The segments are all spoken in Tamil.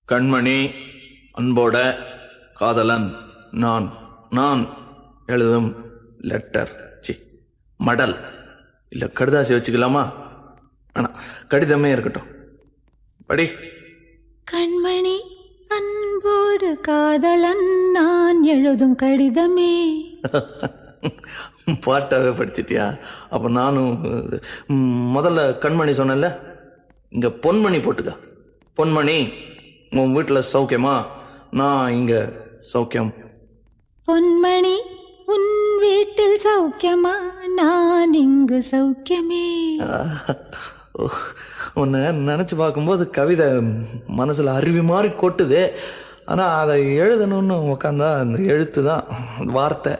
கண்மணி அன்போட காதலன் நான் நான் எழுதும் லெட்டர் மடல் இல்ல கடுதாசி வச்சுக்கலாமா? ஆனா கடிதமே இருக்கட்டும். படி. கண்மணி அன்போடு காதலன் நான் எழுதும் கடிதமே. பாட்டாவே படிச்சிட்டியா? அப்ப நானும் முதல்ல கண்மணி சொன்னேன்ல, இங்க பொன்மணி போட்டுக்க. பொன்மணி, உன் வீட்டுல சௌக்கியமா? நான் இங்க சௌக்கியம். பொன்மணி, உன் வீட்டில் சௌக்கியமா? நான் இங்கு சௌக்கியமே. உன்னை நினைச்சு பார்க்கும்போது கவிதை மனசுல அருவி மாதிரி கொட்டுது. ஆனா அதை எழுதணும்னு உக்காந்தா அந்த எழுத்து தான் வார்த்தை.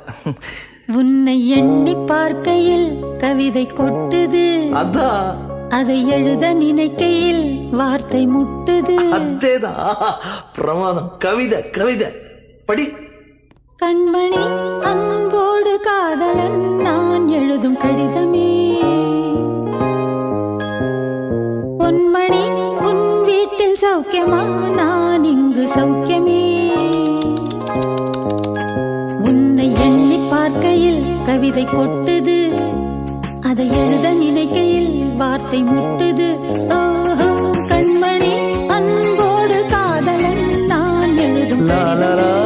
உன்னை எண்ணி பார்க்கையில் கவிதை கொட்டுது, அதான் அதை எழுத நினைக்கையில் வார்த்தை முட்டுது. அதேதான் பிரமாதம். கவிதை கவிதை படி. கண்மணி அன்போடு காதலன் நான் எழுதும் கடிதமே. பொன்மணி, உன் வீட்டில் சௌக்கியமா? நான் இங்கு சௌக்கியமே. உன்னை எண்ணி பார்க்கையில் கவிதை கொட்டுது, அதை எழுத நினைக்கையில் வார்த்தை முட்டுது. ஓஹோ, கண்மணி அன்போடு காதலன் நான் எழுதும் கடிதமே.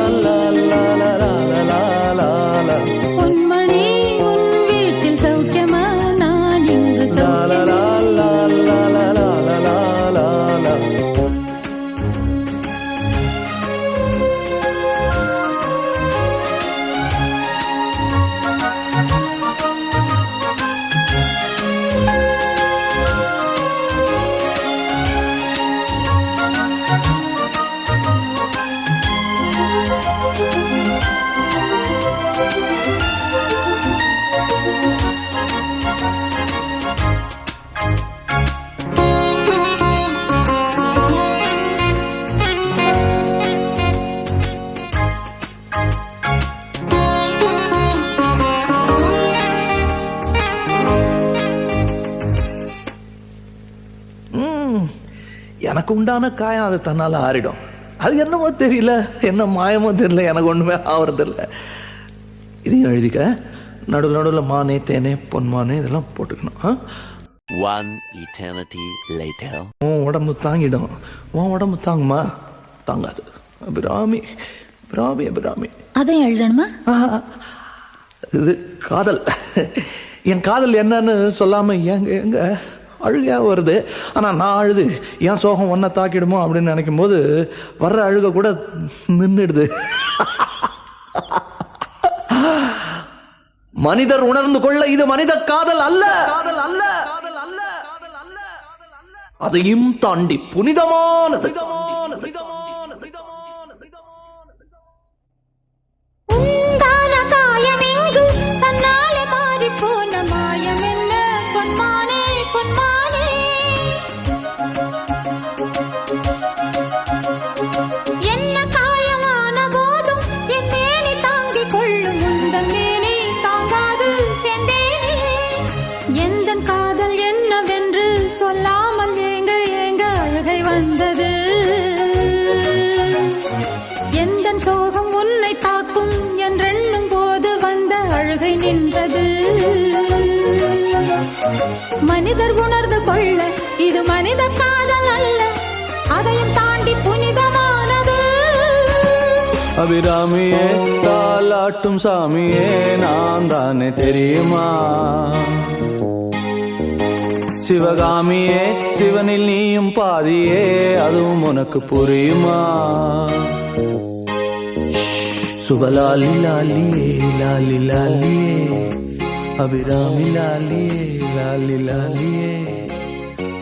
பொன்மணி, உன் வீட்டில் சௌக்கியமா? நான் இங்கு சௌக்கியமே. எனக்கு உண்டான காயம் அது தன்னால ஆறிடும். அது என்னமோ தெரியல, என்ன மாயமோ தெரியல, எனக்கு ஒண்ணுமே ஆவறதில்ல. இதையும் எழுதிக்க. நடுவில் நடுவில் மானே தேனே பொன்மானே இதெல்லாம் போட்டுக்கணும். One eternity later. உன் உடம்பு தாங்கிடும். உன் உடம்பு தாங்குமா? தாங்காது. அபிராமி அபிராமி அபிராமி. அதையும் எழுதணுமா? இது காதல். என் காதல் என்னன்னு சொல்லாம எங்க எங்க அழுகையா வருது. ஆனா நான் அழுது என் சோகம் ஒன்ன தாக்கிடுமோ அப்படின்னு நினைக்கும் போது வர்ற அழுக கூட நின்றுடுது. மனிதர் உணர்ந்து கொள்ள இது மனித காதல் அல்ல, காதல் அல்ல, அதையும் தாண்டி புனிதமானது. உண்டான காயம் எங்கு தன்னாலே மாறி போன மாயம் என்ன? பொன்மானே பொன்மானே, என்ன காயமான போதும் என் மேனி தாங்கிக் கொள்ளும். உந்தன் மேனி தாங்காது செந்தேனே. எந்தன் காதல் என்னவென்று சொல்லாமல் ஏங்க ஏங்க அழுகை வந்தது. எந்தன் சோகம் உன்னை தாக்கும் என்றெண்ணும் போது வந்த அழுகை நின்றது. மனிதர் உணர்ந்து கொள்ள இது மனித காதல் அல்ல, அதையும் தாண்டி புனிதமானது. அபிராமியே, தாலாட்டும் சாமியே, நான் தானே தெரியுமா? சிவகாமியே, சிவனில் நீயும் பாதியே, அதுவும் உனக்கு புரியுமா? சுபலாலி லாலியே லாலி லாலியே, அபிராமி லாலியே லாலி லாலியே.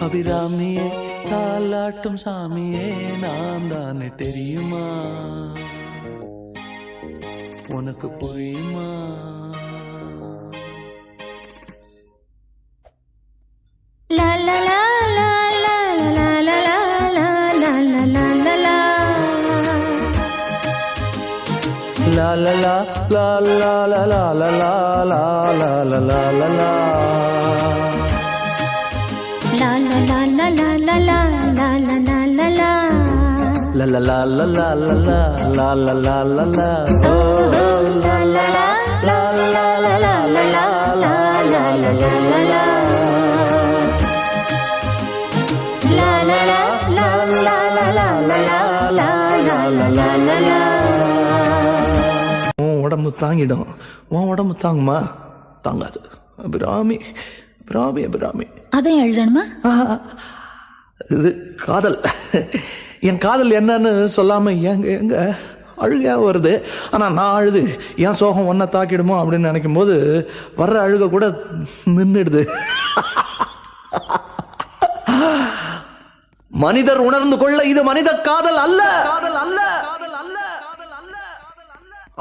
அபிராமியே, தாலாட்டும் சாமியே, நான் தானே தெரியுமா? உனக்கு புரியுமா? லா லா லா லா லா லா லா லா லா லா லா லா லா. La la la la la la la la la la la la la la la. La la la la la la la la la la la la. லலலா லலா லலா லலலா லலா ஓ லலலா லலலா லலா லலலா உன் உடம்பு தாங்கிடும், உன் உடம்பு தாங்குமா? தாங்காது. அபிராமி அபிராமி அபிராமி. அதையும் எழுதணுமா? இது காதல். என் காதல் என்னன்னு சொல்லாம எங்க எங்க அழுகையா வருது. ஆனா நான் அழுது என் சோகம் ஒன்ன தாக்கிடுமோ அப்படின்னு நினைக்கும் போது வர்ற அழுக கூட நின்றுடுது. மனிதர் உணர்ந்து கொள்ள இது மனித காதல் அல்ல, காதல் அல்ல,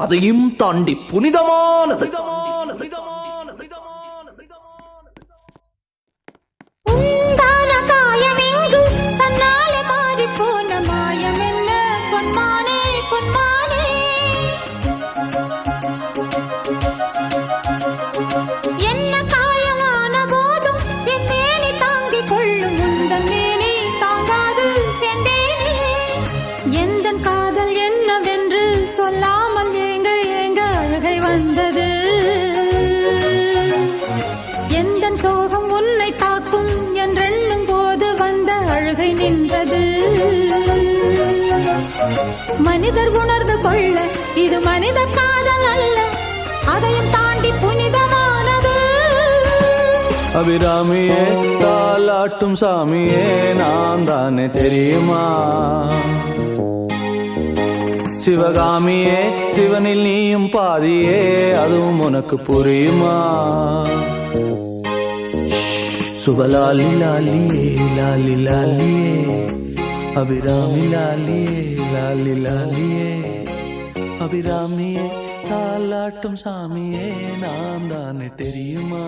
அதையும் தாண்டி புனிதமானது. உண்டான காயம் எங்கு தன்னாலே மாறி போன மாயம் என்ன பொன்மானே பொன்மானே. என்ன காயமான போதும் என் மேனி தாங்கிக் கொள்ளும் உந்தன் மேனி தாங்காது செந்தேனே. எந்தன் காதல் என்னவென்று சொல்லாமல் ஏங்க ஏங்க அழுகை வந்தது. எந்தன் சோகம் உன்னை தாக்கும் என்றெண்ணும் போது வந்த அழுகை நின்றது. மனிதர் உணர்ந்து கொள்ள இது மனித காதல் அல்ல, அதையும் தாண்டி புனிதமானது. அபிராமியே தாலாட்டும் சாமியே நான் தானே தெரியுமா? சிவகாமியே சிவனில் நீயும் பாதியே அதுவும் உனக்கு புரியுமா? சுபலாலி லாலியே லாலி லாலியே அபிராமி லாலியே லாலி லாலியே. அபிராமியே தாலாட்டும் சாமியே நான் தானே தெரியுமா?